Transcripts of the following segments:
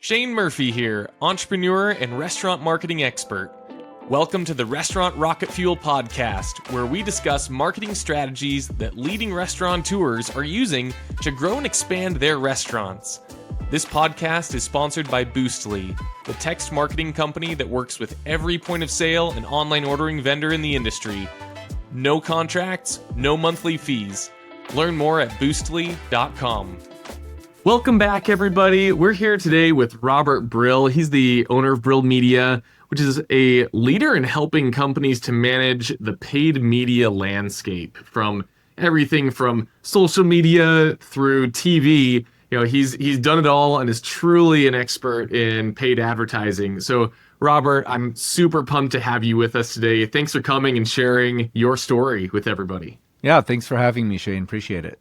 Shane Murphy here, entrepreneur and restaurant marketing expert. Welcome to the Restaurant Rocket Fuel podcast, where we discuss marketing strategies that leading restaurateurs are using to grow and expand their restaurants. This podcast is sponsored by Boostly, the text marketing company that works with every point of sale and online ordering vendor in the industry. No contracts, no monthly fees. Learn more at boostly.com. Welcome back, everybody. We're here today with Robert Brill. He's the owner of Brill Media, which is a leader in helping companies to manage the paid media landscape, from everything from social media through TV. He's done it all and is truly an expert in paid advertising. So, Robert, I'm super pumped to have you with us today. Thanks for coming and sharing your story with everybody. Yeah, thanks for having me, Shane. Appreciate it.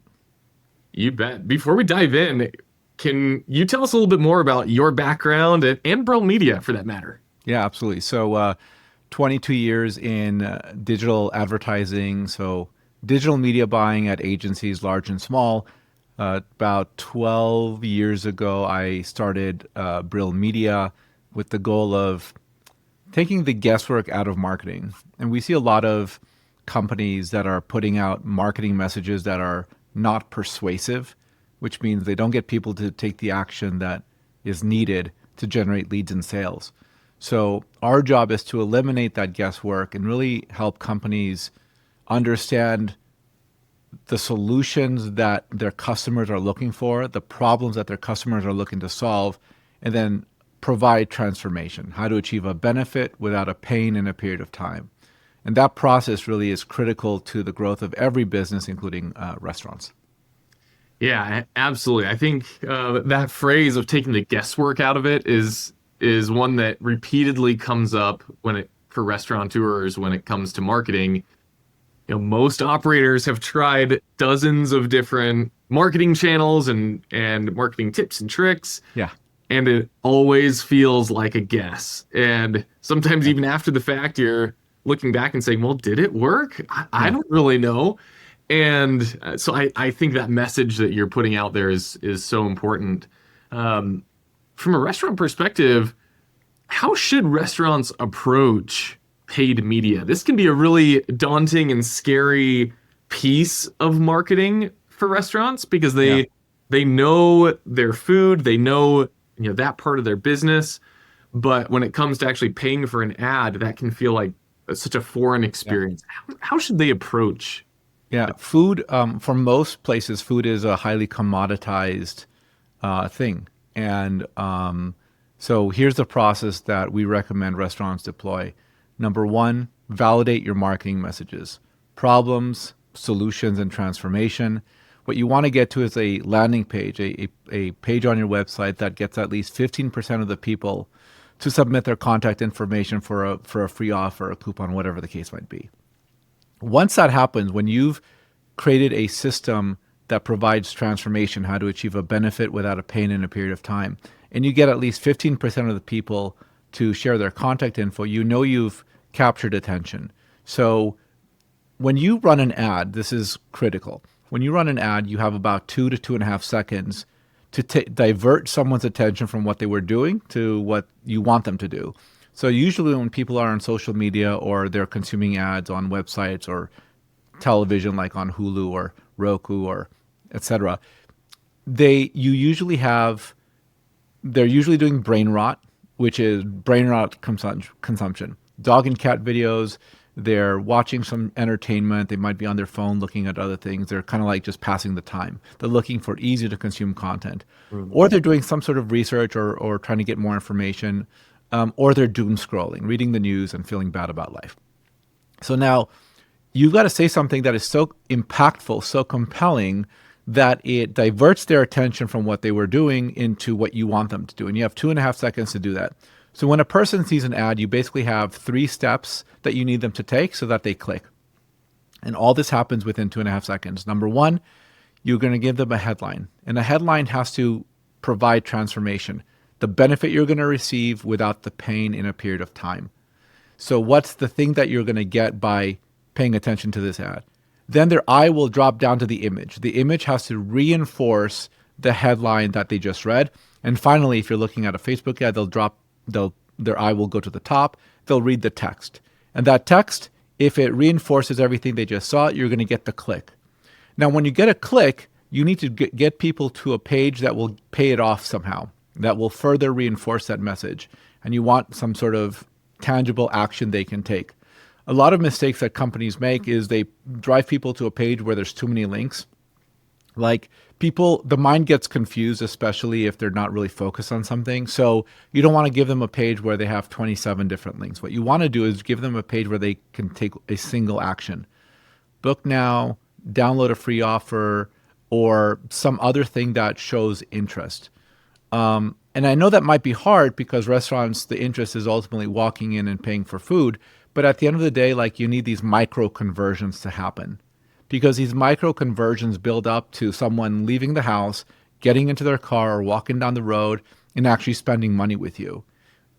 You bet. Before we dive in, can you tell us a little bit more about your background and Brill Media, for that matter? Yeah, absolutely. So 22 years in digital advertising, so digital media buying at agencies large and small. About 12 years ago, I started Brill Media with the goal of taking the guesswork out of marketing. And we see a lot of companies that are putting out marketing messages that are not persuasive, which means they don't get people to take the action that is needed to generate leads and sales. So our job is to eliminate that guesswork and really help companies understand the solutions that their customers are looking for, the problems that their customers are looking to solve, and then provide transformation, how to achieve a benefit without a pain in a period of time. And that process really is critical to the growth of every business, including restaurants. Yeah, absolutely. I think that phrase of taking the guesswork out of it is one that repeatedly comes up for restaurateurs when it comes to marketing. Most operators have tried dozens of different marketing channels and marketing tips and tricks. Yeah. And it always feels like a guess. And sometimes even after the fact, you're looking back and saying, well, did it work? I don't really know. And so I think that message that you're putting out there is so important. From a restaurant perspective, how should restaurants approach paid media? This can be a really daunting and scary piece of marketing for restaurants because they know their food, they know that part of their business, but when it comes to actually paying for an ad, that can feel like such a foreign experience. How should they approach? Yeah, food, for most places, food is a highly commoditized thing. And so here's the process that we recommend restaurants deploy. Number one, validate your marketing messages. Problems, solutions, and transformation. What you want to get to is a landing page, a page on your website that gets at least 15% of the people to submit their contact information for a free offer, a coupon, whatever the case might be. Once that happens, when you've created a system that provides transformation, how to achieve a benefit without a pain in a period of time, and you get at least 15% of the people to share their contact info, you've captured attention. So when you run an ad, this is critical. When you run an ad, you have about 2 to 2.5 seconds to divert someone's attention from what they were doing to what you want them to do. So usually when people are on social media or they're consuming ads on websites or television like on Hulu or Roku or etc., they're usually doing brain rot, which is brain rot consumption. Dog and cat videos, they're watching some entertainment, they might be on their phone looking at other things. They're kind of like just passing the time. They're looking for easy to consume content. Or they're doing some sort of research or trying to get more information. Or they're doom scrolling, reading the news and feeling bad about life. So now you've got to say something that is so impactful, so compelling that it diverts their attention from what they were doing into what you want them to do. And you have 2.5 seconds to do that. So when a person sees an ad, you basically have 3 steps that you need them to take so that they click. And all this happens within 2.5 seconds. Number one, you're going to give them a headline. And a headline has to provide transformation, the benefit you're going to receive without the pain in a period of time. So what's the thing that you're going to get by paying attention to this ad? Then their eye will drop down to the image. The image has to reinforce the headline that they just read. And finally, if you're looking at a Facebook ad, their eye will go to the top. They'll read the text. And that text, if it reinforces everything they just saw, you're going to get the click. Now, when you get a click, you need to get people to a page that will pay it off somehow, that will further reinforce that message. And you want some sort of tangible action they can take. A lot of mistakes that companies make is they drive people to a page where there's too many links. Like the mind gets confused, especially if they're not really focused on something. So you don't want to give them a page where they have 27 different links. What you want to do is give them a page where they can take a single action. Book now, download a free offer, or some other thing that shows interest. And I know that might be hard because restaurants, the interest is ultimately walking in and paying for food. But at the end of the day, like, you need these micro conversions to happen, because these micro conversions build up to someone leaving the house, getting into their car or walking down the road and actually spending money with you,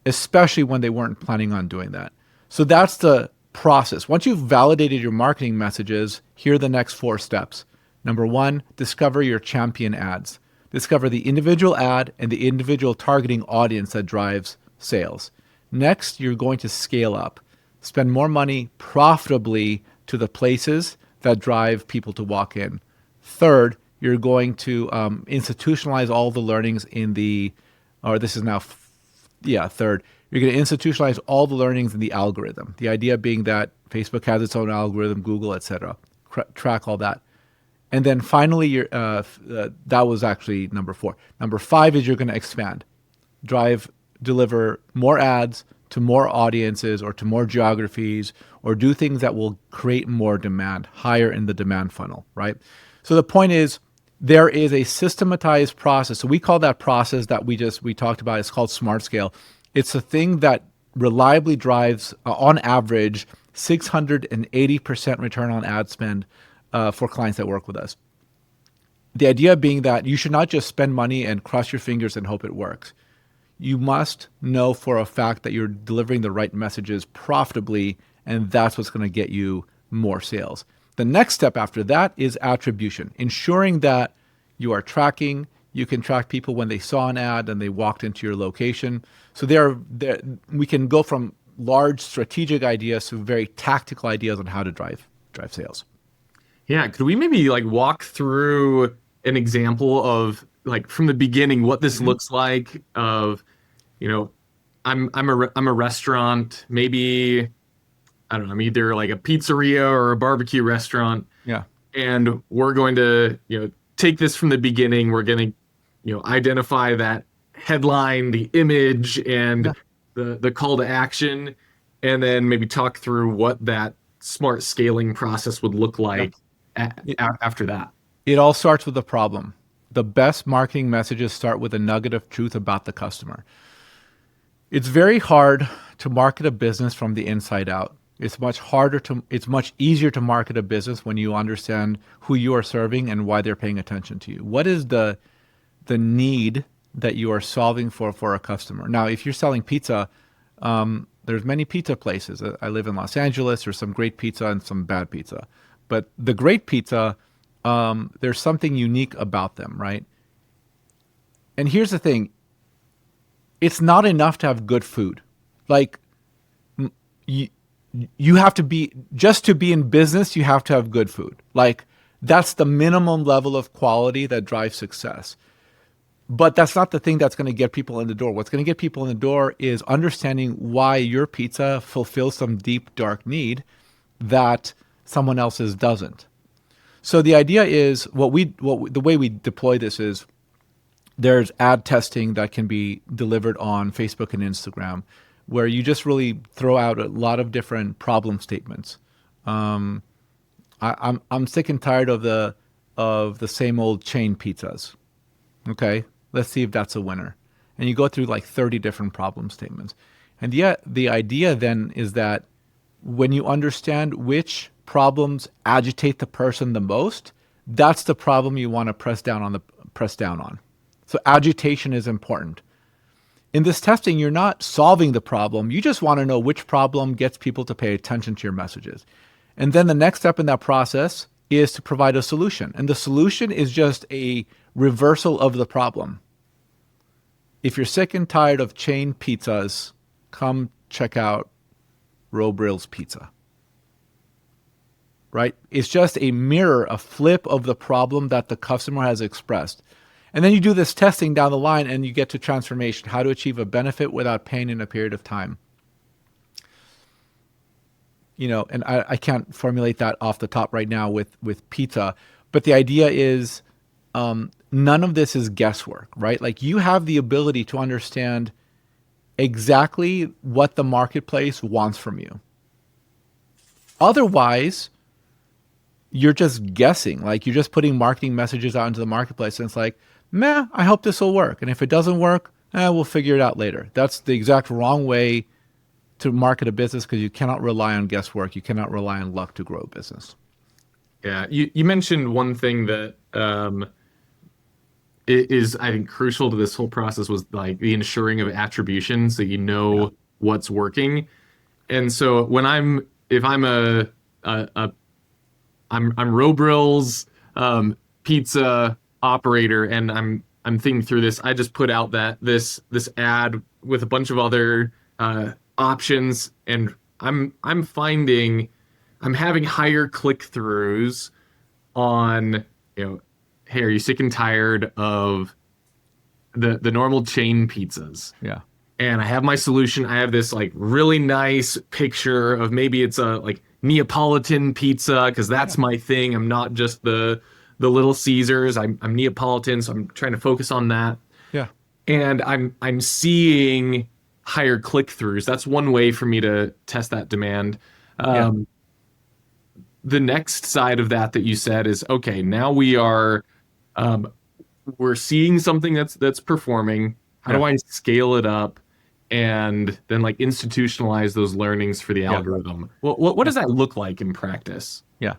especially when they weren't planning on doing that. So that's the process. Once you've validated your marketing messages, here are the next 4 steps. Number 1, discover your champion ads. Discover the individual ad and the individual targeting audience that drives sales. Next, you're going to scale up. Spend more money profitably to the places that drive people to walk in. Third, you're going to institutionalize all the learnings in the, or this is now, third, you're going to institutionalize all the learnings in the algorithm. The idea being that Facebook has its own algorithm, Google, etc. Track all that. And then finally, that was actually number 4. Number 5 is you're going to expand. Deliver more ads to more audiences or to more geographies, or do things that will create more demand, higher in the demand funnel, right? So the point is, there is a systematized process. So we call that process that we talked about, it's called Smart Scale. It's a thing that reliably drives, on average, 680% return on ad spend for clients that work with us. The idea being that you should not just spend money and cross your fingers and hope it works. You must know for a fact that you're delivering the right messages profitably, and that's what's going to get you more sales. The next step after that is attribution, ensuring that you are tracking. You can track people when they saw an ad and they walked into your location. So we can go from large strategic ideas to very tactical ideas on how to drive sales. Yeah, could we maybe walk through an example of from the beginning what this looks like? Of, I'm a restaurant, maybe, I don't know, I'm either like a pizzeria or a barbecue restaurant. Yeah. And we're going to, take this from the beginning. We're going to, identify that headline, the image, and the call to action, and then maybe talk through what that smart scaling process would look like after that. It all starts with a problem. The best marketing messages start with a nugget of truth about the customer. It's very hard to market a business from the inside out. It's much easier to market a business when you understand who you are serving and why they're paying attention to you. What is the need that you are solving for a customer? Now, if you're selling pizza, there's many pizza places. I live in Los Angeles. There's some great pizza and some bad pizza. But the great pizza, there's something unique about them, right? And here's the thing. It's not enough to have good food. You have to be, just to be in business, you have to have good food. That's the minimum level of quality that drives success. But that's not the thing that's going to get people in the door. What's going to get people in the door is understanding why your pizza fulfills some deep, dark need that someone else's doesn't. So the idea is, the way we deploy this is, there's ad testing that can be delivered on Facebook and Instagram, where you just really throw out a lot of different problem statements. I'm sick and tired of the same old chain pizzas. Okay, let's see if that's a winner. And you go through 30 different problem statements. And yet the idea then is that when you understand which problems agitate the person the most, that's the problem you want to press down on. So agitation is important. In this testing, you're not solving the problem. You just want to know which problem gets people to pay attention to your messages. And then the next step in that process is to provide a solution. And the solution is just a reversal of the problem. If you're sick and tired of chain pizzas, come check out Brill's Pizza. Right? It's just a mirror, a flip of the problem that the customer has expressed. And then you do this testing down the line and you get to transformation, how to achieve a benefit without pain in a period of time. And I can't formulate that off the top right now with pizza, but the idea is none of this is guesswork, right? Like you have the ability to understand exactly what the marketplace wants from you. Otherwise, you're just guessing, like you're just putting marketing messages out into the marketplace and it's like, meh, I hope this will work. And if it doesn't work, we'll figure it out later. That's the exact wrong way to market a business because you cannot rely on guesswork. You cannot rely on luck to grow a business. Yeah, you mentioned one thing that is, I think, crucial to this whole process was like the ensuring of attribution, so what's working. And so if I'm Brill's pizza operator, and I'm thinking through this. I just put out this ad with a bunch of other options, and I'm having higher click-throughs on, hey, are you sick and tired of the normal chain pizzas? Yeah. And I have my solution. I have this like really nice picture of, maybe it's a like Neapolitan pizza, because that's my thing. I'm not just the Little Caesars. I'm Neapolitan, so I'm trying to focus on that. Yeah. And I'm seeing higher click-throughs. That's one way for me to test that demand. The next side of that you said is, okay, now we're seeing something that's performing. How do I scale it up and then like institutionalize those learnings for the algorithm? What does that look like in practice? Yeah.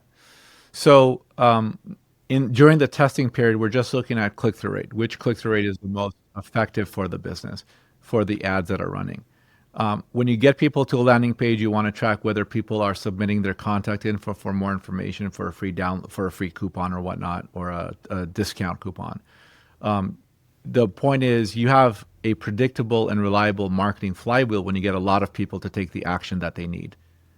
So during the testing period, we're just looking at click-through rate. Which click-through rate is the most effective for the business, for the ads that are running? When you get people to a landing page, you want to track whether people are submitting their contact info for more information, for a free coupon or whatnot, or a discount coupon. The point is, you have a predictable and reliable marketing flywheel when you get a lot of people to take the action that they need.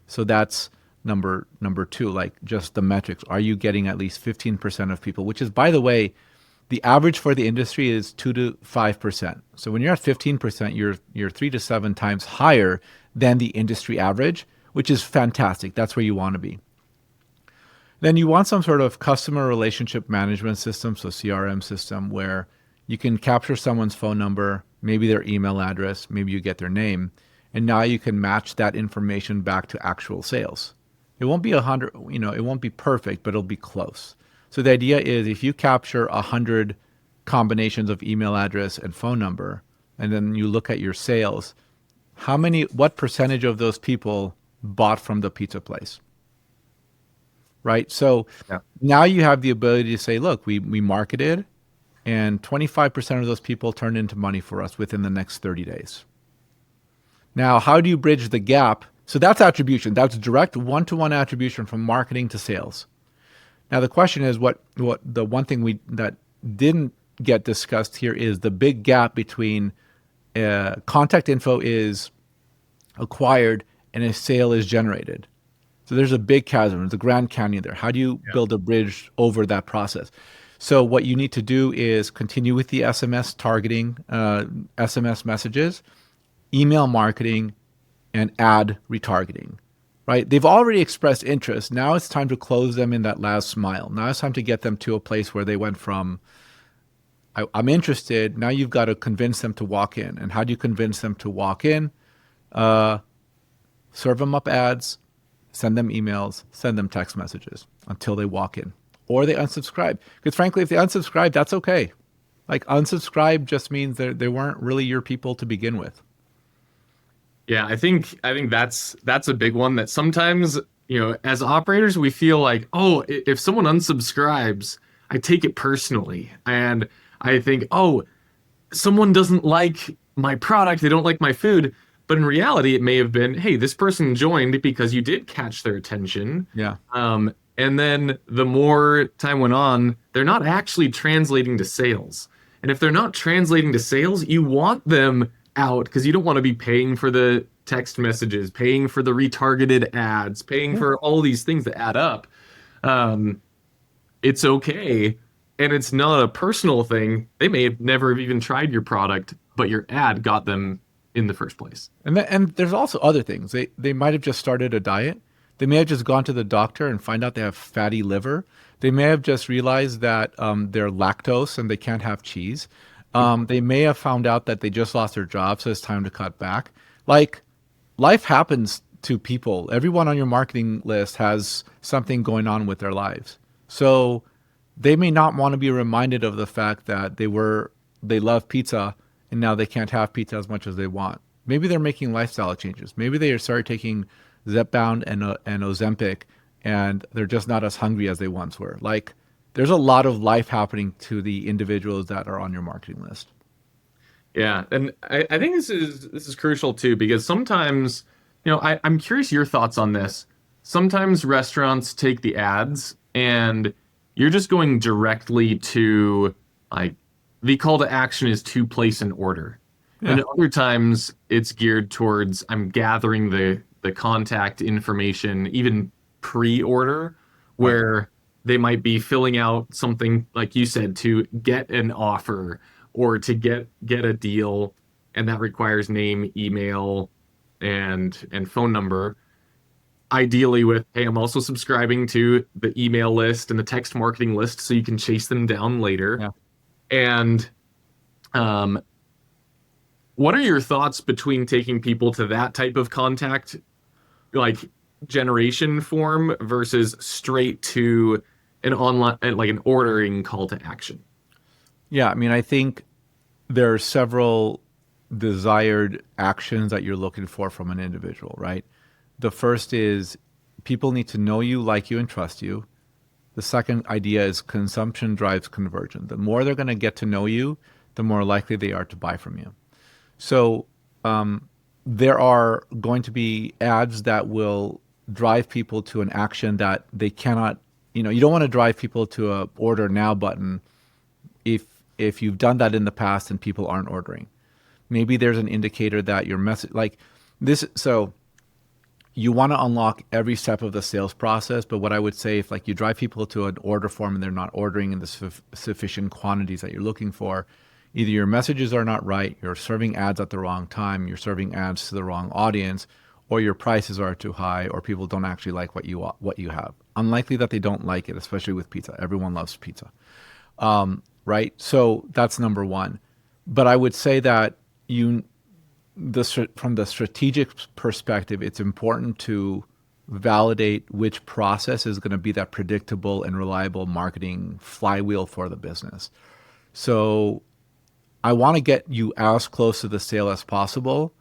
So that's number two, like just the metrics. Are you getting at least 15% of people, which is, by the way, the average for the industry is 2 to 5%. So when you're at 15%, you're 3 to 7 times higher than the industry average, which is fantastic. That's where you want to be. Then you want some sort of customer relationship management system, so CRM system, where you can capture someone's phone number, maybe their email address, maybe you get their name, and now you can match that information back to actual sales. It won't be 100, it won't be perfect, but it'll be close. So the idea is, if you capture 100 combinations of email address and phone number, and then you look at your sales, what percentage of those people bought from the pizza place? Right? So now you have the ability to say, look, we marketed, and 25% of those people turned into money for us within the next 30 days. Now, how do you bridge the gap? So that's attribution. That's direct one-to-one attribution from marketing to sales. Now, the question is, what the one thing that didn't get discussed here is the big gap between contact info is acquired and a sale is generated. So there's a big chasm. There's a Grand Canyon there. How do you build a bridge over that process? So what you need to do is continue with the SMS targeting, SMS messages, email marketing, and ad retargeting, right? They've already expressed interest. Now it's time to close them in that last mile. Now it's time to get them to a place where they went from, I'm interested. Now you've got to convince them to walk in. And how do you convince them to walk in? Serve them up ads, send them emails, send them text messages until they walk in. Or they unsubscribe. Because frankly, if they unsubscribe, that's okay. Like, unsubscribe just means they weren't really your people to begin with. Yeah, I think that's a big one that sometimes, as operators, we feel like, oh, if someone unsubscribes, I take it personally. And I think, oh, someone doesn't like my product, they don't like my food. But in reality, it may have been, hey, this person joined because you did catch their attention. Yeah. And then the more time went on, they're not actually translating to sales. And if they're not translating to sales, you want them out because you don't want to be paying for the text messages, paying for the retargeted ads, paying Yeah. for all these things that add up. Um, it's okay. And it's not a personal thing. They may have never have even tried your product, but your ad got them in the first place. And there's also other things. They might have just started a diet. They may have just gone to the doctor and find out they have fatty liver. They may have just realized that they're lactose and they can't have cheese. They may have found out that they just lost their job, so it's time to cut back. Like, life happens to people. Everyone on your marketing list has something going on with their lives. So they may not want to be reminded of the fact that they love pizza and now they can't have pizza as much as they want. Maybe they're making lifestyle changes. Maybe they started taking Zepbound and Ozempic and they're just not as hungry as they once were. Like, there's a lot of life happening to the individuals that are on your marketing list. Yeah, and I think this is crucial too because sometimes, I'm curious your thoughts on this. Sometimes restaurants take the ads and you're just going directly to like the call to action is to place an order. Yeah. And other times it's geared towards I'm gathering the contact information even pre-order where they might be filling out something like you said to get an offer or to get a deal, and that requires name, email, and phone number. Ideally with, hey, I'm also subscribing to the email list and the text marketing list so you can chase them down later. Yeah. And what are your thoughts between taking people to that type of contact, like generation form versus straight to an online, like an ordering call to action? Yeah, I mean, I think there are several desired actions that you're looking for from an individual, right? The first is people need to know you, like you, and trust you. The second idea is consumption drives conversion. The more they're going to get to know you, the more likely they are to buy from you. So there are going to be ads that will drive people to an action that they cannot, you don't want to drive people to a order now button if you've done that in the past and people aren't ordering. Maybe there's an indicator that your message like this. So you want to unlock every step of the sales process. But what I would say, if like you drive people to an order form and they're not ordering in the sufficient quantities that you're looking for, either your messages are not right, you're serving ads at the wrong time, you're serving ads to the wrong audience, or your prices are too high, or people don't actually like what you have. Unlikely that they don't like it, especially with pizza. Everyone loves pizza. Right? So that's number one. But I would say that from the strategic perspective, it's important to validate which process is going to be that predictable and reliable marketing flywheel for the business. So I want to get you as close to the sale as possible.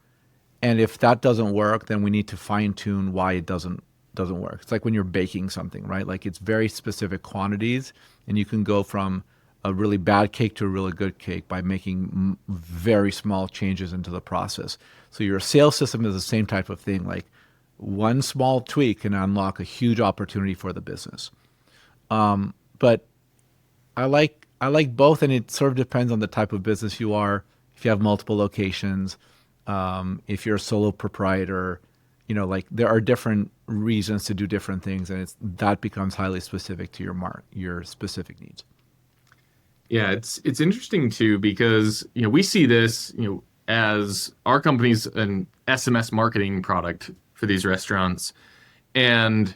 And if that doesn't work, then we need to fine tune why it doesn't work. It's like when you're baking something, right? Like it's very specific quantities and you can go from a really bad cake to a really good cake by making very small changes into the process. So your sales system is the same type of thing. Like one small tweak can unlock a huge opportunity for the business. But I like both, and it sort of depends on the type of business you are. If you have multiple locations, if you're a solo proprietor, like there are different reasons to do different things, and that becomes highly specific to your specific needs. Yeah, it's interesting too because we see this as our company's an SMS marketing product for these restaurants, and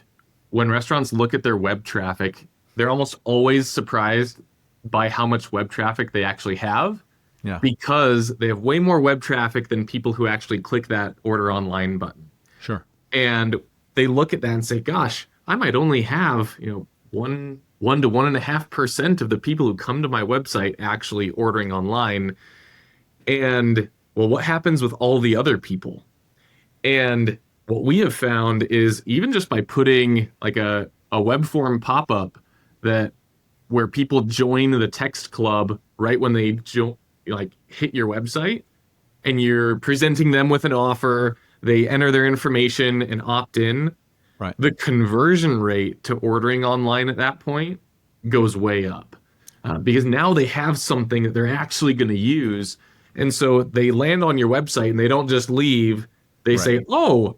when restaurants look at their web traffic, they're almost always surprised by how much web traffic they actually have. Yeah. Because they have way more web traffic than people who actually click that order online button. Sure. And they look at that and say, gosh, I might only have 1 to 1.5% of the people who come to my website actually ordering online. And well, what happens with all the other people? And what we have found is even just by putting like a web form pop-up where people join the text club right when they hit your website, and you're presenting them with an offer, they enter their information and opt in. Right. The conversion rate to ordering online at that point goes way up. because now they have something that they're actually going to use. And so they land on your website and they don't just leave. They Right. say, "Oh,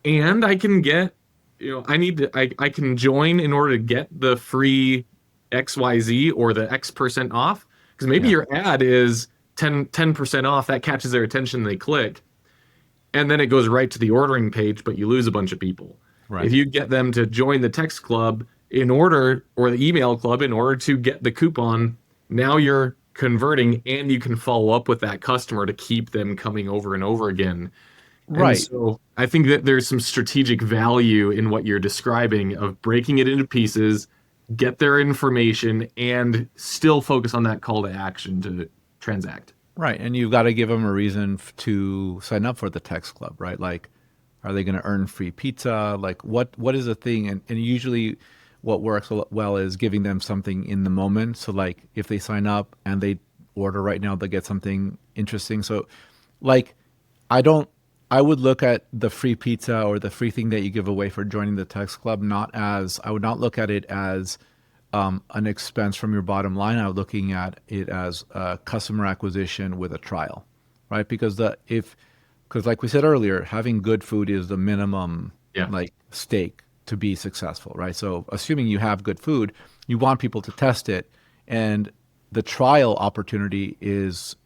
and I can get, I can join in order to get the free XYZ or the X% off." Because maybe Yeah. your ad is 10% off. That catches their attention. They click. And then it goes right to the ordering page, but you lose a bunch of people. If Right. you get them to join the text club in order, or the email club in order to get the coupon, now you're converting and you can follow up with that customer to keep them coming over and over again. And Right. so I think that there's some strategic value in what you're describing of breaking it into pieces, get their information, and still focus on that call to action to transact. Right. And you've got to give them a reason to sign up for the text club, right? Like, are they going to earn free pizza? Like, what is the thing? And usually what works well is giving them something in the moment. So, like, if they sign up and they order right now, they'll get something interesting. So, like, I don't, I would look at the free pizza or the free thing that you give away for joining the text club not as, I would not look at it as an expense from your bottom line. I was looking at it as customer acquisition with a trial, right? Because like we said earlier, having good food is the minimum Yeah, like stake to be successful, right? So assuming you have good food, you want people to test it, and the trial opportunity is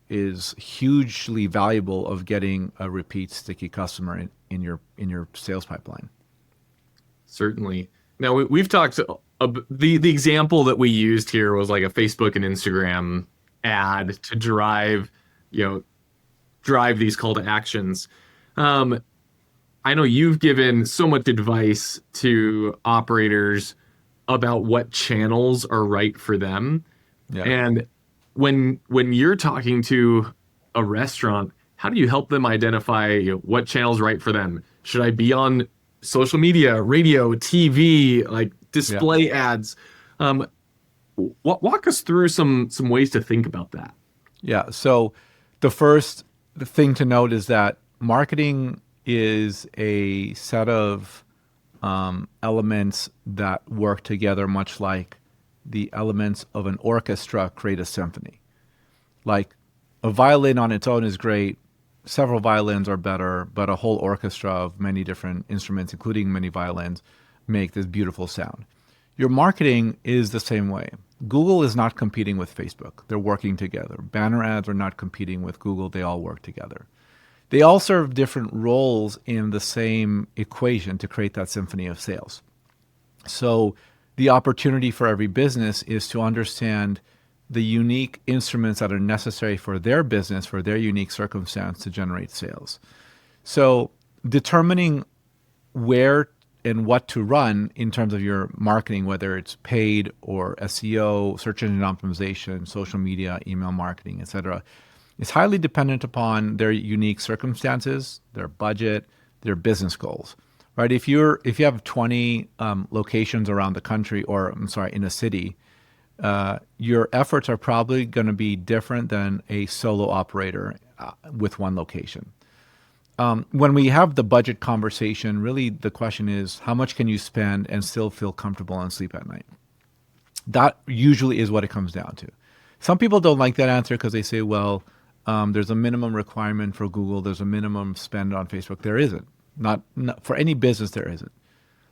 hugely valuable of getting a repeat sticky customer in your sales pipeline. certainly. Now we've talked. The example that we used here was like a Facebook and Instagram ad to drive, you know, drive these call to actions. Um, I know you've given so much advice to operators about what channels are right for them. Yeah. And when you're talking to a restaurant, how do you help them identify, what channel's right for them? Should I be on social media, radio, TV, like Yeah. display ads? Um, walk us through some ways to think about that. Yeah. So the thing to note is that marketing is a set of elements that work together, much like the elements of an orchestra create a symphony. Like a violin on its own is great. Several violins are better, but a whole orchestra of many different instruments, including many violins, make this beautiful sound. Your marketing is the same way. Google is not competing with Facebook. They're working together. Banner ads are not competing with Google. They all work together. They all serve different roles in the same equation to create that symphony of sales. So the opportunity for every business is to understand the unique instruments that are necessary for their business, for their unique circumstance to generate sales. So determining where and what to run in terms of your marketing, whether it's paid or SEO, search engine optimization, social media, email marketing, etc., is highly dependent upon their unique circumstances, their budget, their business goals. Right? If you have 20 locations around the country, or I'm sorry, in a city, your efforts are probably going to be different than a solo operator with one location. When we have the budget conversation, really the question is how much can you spend and still feel comfortable and sleep at night? That usually is what it comes down to. Some people don't like that answer because they say, well, there's a minimum requirement for Google. There's a minimum spend on Facebook. There isn't. Not for any business, there isn't.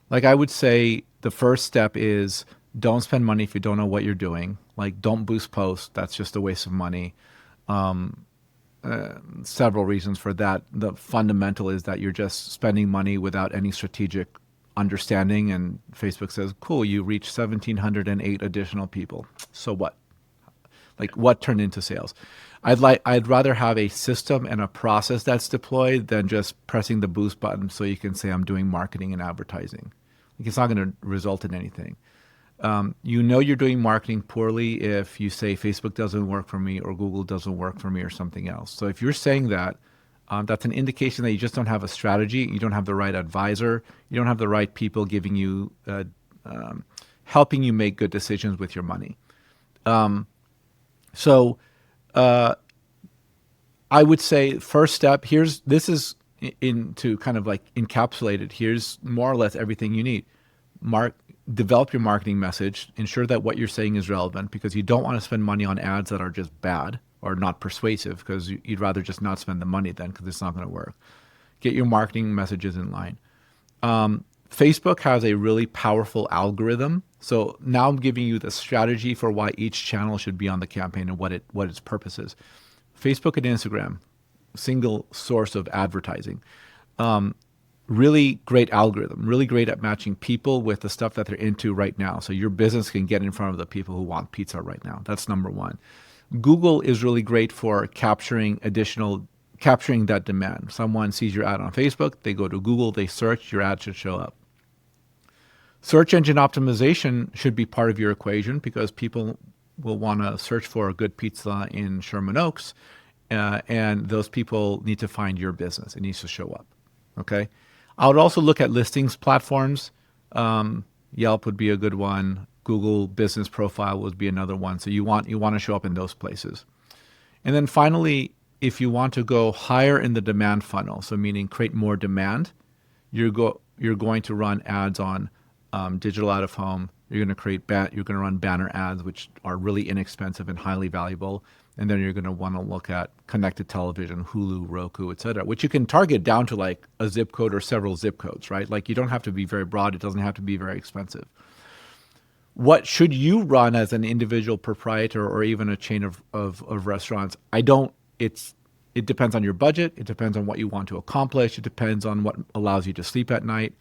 Like I would say the first step is don't spend money if you don't know what you're doing. Like don't boost posts. That's just a waste of money. Several reasons for that. The fundamental is that you're just spending money without any strategic understanding. And Facebook says, cool, you reached 1,708 additional people. So what? Like what turned into sales? I'd rather have a system and a process that's deployed than just pressing the boost button so you can say I'm doing marketing and advertising. Like it's not going to result in anything. You're doing marketing poorly if you say Facebook doesn't work for me or Google doesn't work for me or something else. So if you're saying that, that's an indication that you just don't have a strategy. You don't have the right advisor. You don't have the right people giving you, helping you make good decisions with your money. So I would say first step, this is to kind of like encapsulate it. Here's more or less everything you need. develop your marketing message, ensure that what you're saying is relevant, because you don't want to spend money on ads that are just bad or not persuasive, because you'd rather just not spend the money then, because it's not going to work. Get your marketing messages in line. Facebook has a really powerful algorithm. So now I'm giving you the strategy for why each channel should be on the campaign and what its purpose is. Facebook and Instagram, single source of advertising. Really great algorithm, really great at matching people with the stuff that they're into right now. So your business can get in front of the people who want pizza right now. That's number one. Google is really great for capturing that demand. Someone sees your ad on Facebook, they go to Google, they search, your ad should show up. Search engine optimization should be part of your equation, because people will want to search for a good pizza in Sherman Oaks, and those people need to find your business. It needs to show up. Okay. I would also look at listings platforms. Yelp would be a good one. Google Business Profile would be another one. So you want to show up in those places. And then finally, if you want to go higher in the demand funnel, so meaning create more demand, you're going to run ads on digital out of home. You're going to run banner ads, which are really inexpensive and highly valuable. And then you're going to want to look at connected television, Hulu, Roku, et cetera, which you can target down to like a zip code or several zip codes, right? Like you don't have to be very broad. It doesn't have to be very expensive. What should you run as an individual proprietor or even a chain of restaurants? It depends on your budget. It depends on what you want to accomplish. It depends on what allows you to sleep at night.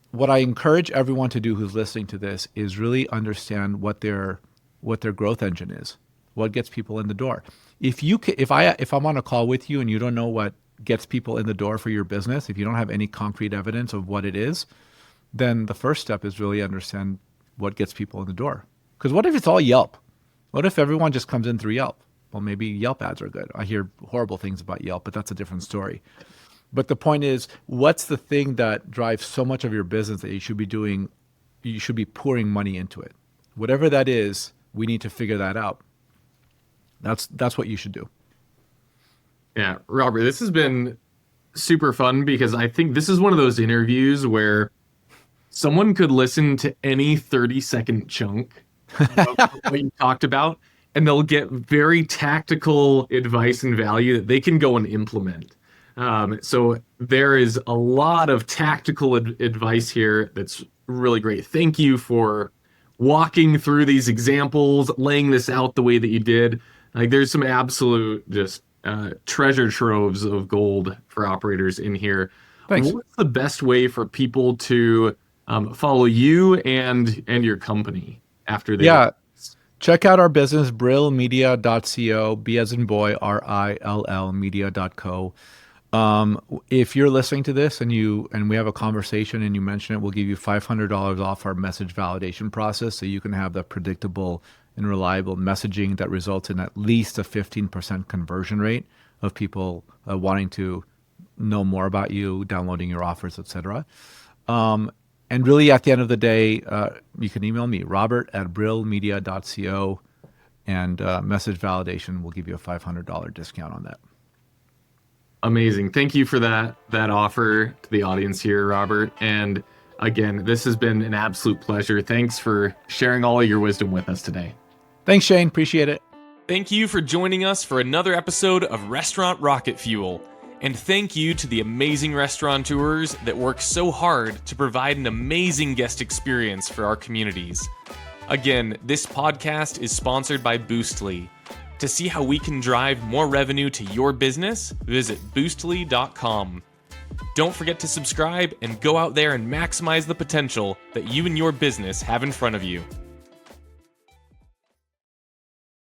What I encourage everyone to do who's listening to this is really understand what their growth engine is. What gets people in the door? If I'm on a call with you and you don't know what gets people in the door for your business, if you don't have any concrete evidence of what it is, then the first step is really understand what gets people in the door. Because what if it's all Yelp? What if everyone just comes in through Yelp? Well, maybe Yelp ads are good. I hear horrible things about Yelp, but that's a different story. But the point is, what's the thing that drives so much of your business that you should be doing? You should be pouring money into it. Whatever that is, we need to figure that out. That's what you should do. Yeah, Robert, this has been super fun, because I think this is one of those interviews where someone could listen to any 30-second chunk of what you talked about, and they'll get very tactical advice and value that they can go and implement. So there is a lot of tactical advice here that's really great. Thank you for walking through these examples, laying this out the way that you did. Like, there's some absolute just treasure troves of gold for operators in here. Thanks. What's the best way for people to follow you and your company after they? Yeah. Check out our business, brillmedia.co, B as in boy, RILL media.co. If you're listening to this and we have a conversation and you mention it, we'll give you $500 off our message validation process, so you can have the predictable and reliable messaging that results in at least a 15% conversion rate of people wanting to know more about you, downloading your offers, etc. And really, at the end of the day, you can email me, robert@brillmedia.co, and message validation will give you a $500 discount on that. Amazing. Thank you for that offer to the audience here, Robert. And again, this has been an absolute pleasure. Thanks for sharing all of your wisdom with us today. Thanks, Shane. Appreciate it. Thank you for joining us for another episode of Restaurant Rocket Fuel. And thank you to the amazing restaurateurs that work so hard to provide an amazing guest experience for our communities. Again, this podcast is sponsored by Boostly. To see how we can drive more revenue to your business, visit boostly.com. Don't forget to subscribe and go out there and maximize the potential that you and your business have in front of you.